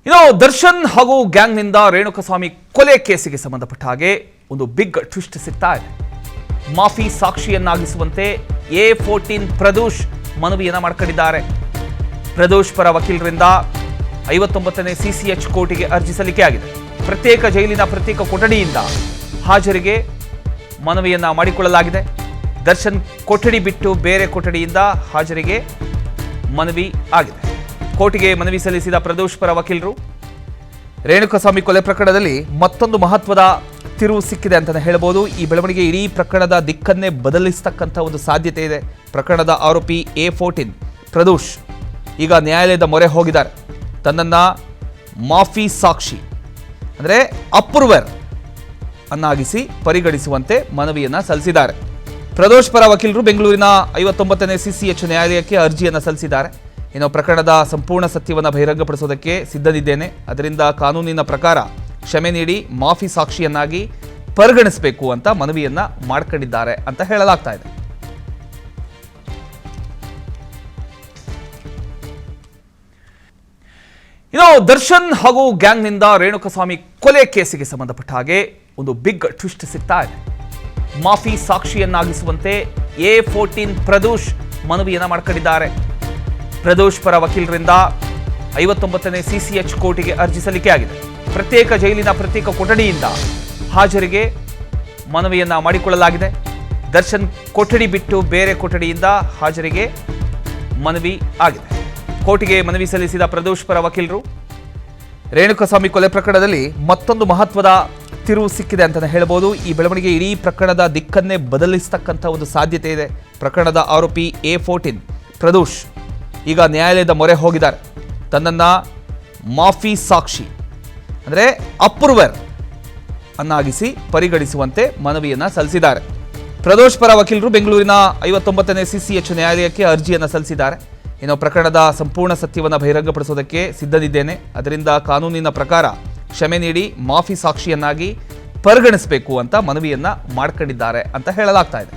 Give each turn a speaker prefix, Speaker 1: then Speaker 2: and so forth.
Speaker 1: ಇನ್ನು ದರ್ಶನ್ ಹಾಗೂ ಗ್ಯಾಂಗ್ನಿಂದ ರೇಣುಕಸ್ವಾಮಿ ಕೊಲೆ ಕೇಸಿಗೆ ಸಂಬಂಧಪಟ್ಟ ಹಾಗೆ ಒಂದು ಬಿಗ್ ಟ್ವಿಸ್ಟ್ ಸಿಗ್ತಾ ಇದೆ. ಮಾಫಿ ಸಾಕ್ಷಿಯನ್ನಾಗಿಸುವಂತೆ A14 ಪ್ರದೋಷ್ ಮನವಿಯನ್ನ ಮಾಡಿಕೊಂಡಿದ್ದಾರೆ. ಪ್ರದೋಷ್ ಪರ ವಕೀಲರಿಂದ 59ನೇ CCH ಕೋರ್ಟಿಗೆ ಅರ್ಜಿ ಸಲ್ಲಿಕೆಯಾಗಿದೆ. ಪ್ರತ್ಯೇಕ ಜೈಲಿನ ಪ್ರತ್ಯೇಕ ಕೊಠಡಿಯಿಂದ ಹಾಜರಿಗೆ ಮನವಿಯನ್ನ ಮಾಡಿಕೊಳ್ಳಲಾಗಿದೆ. ದರ್ಶನ್ ಕೊಠಡಿ ಬಿಟ್ಟು ಬೇರೆ ಕೊಠಡಿಯಿಂದ ಹಾಜರಿಗೆ ಮನವಿ ಆಗಿದೆ. ಕೋರ್ಟಿಗೆ ಮನವಿ ಸಲ್ಲಿಸಿದ ಪ್ರದೋಷ್ ಪರ ವಕೀಲರು ರೇಣುಕಸ್ವಾಮಿ ಕೊಲೆ ಪ್ರಕರಣದಲ್ಲಿ ಮತ್ತೊಂದು ಮಹತ್ವದ ತಿರುವು ಸಿಕ್ಕಿದೆ ಅಂತ ಹೇಳಬಹುದು. ಈ ಬೆಳವಣಿಗೆ ಇಡೀ ಪ್ರಕರಣದ ದಿಕ್ಕನ್ನೇ ಬದಲಿಸತಕ್ಕಂಥ ಒಂದು ಸಾಧ್ಯತೆ ಇದೆ. ಪ್ರಕರಣದ ಆರೋಪಿ A14 ಪ್ರದೋಷ್ ಈಗ ನ್ಯಾಯಾಲಯದ ಮೊರೆ ಹೋಗಿದ್ದಾರೆ. ತನ್ನನ್ನು ಮಾಫಿ ಸಾಕ್ಷಿ ಅಂದರೆ ಅಪ್ರೂವರ್ ಅನ್ನಾಗಿಸಿ ಪರಿಗಣಿಸುವಂತೆ ಮನವಿಯನ್ನು ಸಲ್ಲಿಸಿದ್ದಾರೆ. ಪ್ರದೋಷ್ ಪರ ವಕೀಲರು ಬೆಂಗಳೂರಿನ 59ನೇ CCH ನ್ಯಾಯಾಲಯಕ್ಕೆ ಅರ್ಜಿಯನ್ನು ಸಲ್ಲಿಸಿದ್ದಾರೆ. ಇನ್ನು ಪ್ರಕರಣದ ಸಂಪೂರ್ಣ ಸತ್ಯವನ್ನು ಬಹಿರಂಗಪಡಿಸೋದಕ್ಕೆ ಸಿದ್ಧನಿದ್ದೇನೆ, ಅದರಿಂದ ಕಾನೂನಿನ ಪ್ರಕಾರ ಕ್ಷಮೆ ನೀಡಿ ಮಾಫಿ ಸಾಕ್ಷಿಯನ್ನಾಗಿ ಪರಿಗಣಿಸಬೇಕು ಅಂತ ಮನವಿಯನ್ನ ಮಾಡ್ಕೊಂಡಿದ್ದಾರೆ ಅಂತ ಹೇಳಲಾಗ್ತಾ ಇದೆ. ಇನ್ನು ದರ್ಶನ್ ಹಾಗೂ ಗ್ಯಾಂಗ್ನಿಂದ ರೇಣುಕಸ್ವಾಮಿ ಕೊಲೆ ಕೇಸಿಗೆ ಸಂಬಂಧಪಟ್ಟ ಹಾಗೆ ಒಂದು ಬಿಗ್ ಟ್ವಿಸ್ಟ್ ಸಿಗ್ತಾ ಇದೆ. ಮಾಫಿ ಸಾಕ್ಷಿಯನ್ನಾಗಿಸುವಂತೆ A14 ಪ್ರದೋಷ್ ಮನವಿಯನ್ನ ಮಾಡಿಕೊಂಡಿದ್ದಾರೆ. ಪ್ರದೋಷ್ ಪರ ವಕೀಲರಿಂದ 59ನೇ CCH ಕೋರ್ಟಿಗೆ ಅರ್ಜಿ ಸಲ್ಲಿಕೆಯಾಗಿದೆ. ಪ್ರತ್ಯೇಕ ಜೈಲಿನ ಪ್ರತ್ಯೇಕ ಕೊಠಡಿಯಿಂದ ಹಾಜರಿಗೆ ಮನವಿಯನ್ನ ಮಾಡಿಕೊಳ್ಳಲಾಗಿದೆ. ದರ್ಶನ್ ಕೊಠಡಿ ಬಿಟ್ಟು ಬೇರೆ ಕೊಠಡಿಯಿಂದ ಹಾಜರಿಗೆ ಮನವಿ ಆಗಿದೆ. ಕೋರ್ಟಿಗೆ ಮನವಿ ಸಲ್ಲಿಸಿದ ಪ್ರದೋಷ್ ಪರ ವಕೀಲರು ರೇಣುಕಸ್ವಾಮಿ ಕೊಲೆ ಪ್ರಕರಣದಲ್ಲಿ ಮತ್ತೊಂದು ಮಹತ್ವದ ತಿರುವು ಸಿಕ್ಕಿದೆ ಅಂತ ಹೇಳಬಹುದು. ಈ ಬೆಳವಣಿಗೆ ಇಡೀ ಪ್ರಕರಣದ ದಿಕ್ಕನ್ನೇ ಬದಲಿಸತಕ್ಕಂಥ ಒಂದು ಸಾಧ್ಯತೆ ಇದೆ. ಪ್ರಕರಣದ ಆರೋಪಿ A14 ಪ್ರದೋಷ್ ಈಗ ನ್ಯಾಯಾಲಯದ ಮೊರೆ ಹೋಗಿದ್ದಾರೆ. ತನ್ನನ್ನು ಮಾಫಿ ಸಾಕ್ಷಿ ಅಂದರೆ ಅಪ್ರೂವರ್ ಅನ್ನಾಗಿಸಿ ಪರಿಗಣಿಸುವಂತೆ ಮನವಿಯನ್ನು ಸಲ್ಲಿಸಿದ್ದಾರೆ. ಪ್ರದೋಷ್ ಪರ ವಕೀಲರು ಬೆಂಗಳೂರಿನ 59ನೇ CCH ನ್ಯಾಯಾಲಯಕ್ಕೆ ಅರ್ಜಿಯನ್ನು ಸಲ್ಲಿಸಿದ್ದಾರೆ. ಇನ್ನು ಪ್ರಕರಣದ ಸಂಪೂರ್ಣ ಸತ್ಯವನ್ನು ಬಹಿರಂಗಪಡಿಸೋದಕ್ಕೆ ಸಿದ್ಧನಿದ್ದೇನೆ, ಅದರಿಂದ ಕಾನೂನಿನ ಪ್ರಕಾರ ಕ್ಷಮೆ ನೀಡಿ ಮಾಫಿ ಸಾಕ್ಷಿಯನ್ನಾಗಿ ಪರಿಗಣಿಸಬೇಕು ಅಂತ ಮನವಿಯನ್ನ ಮಾಡ್ಕೊಂಡಿದ್ದಾರೆ ಅಂತ ಹೇಳಲಾಗ್ತಾ ಇದೆ.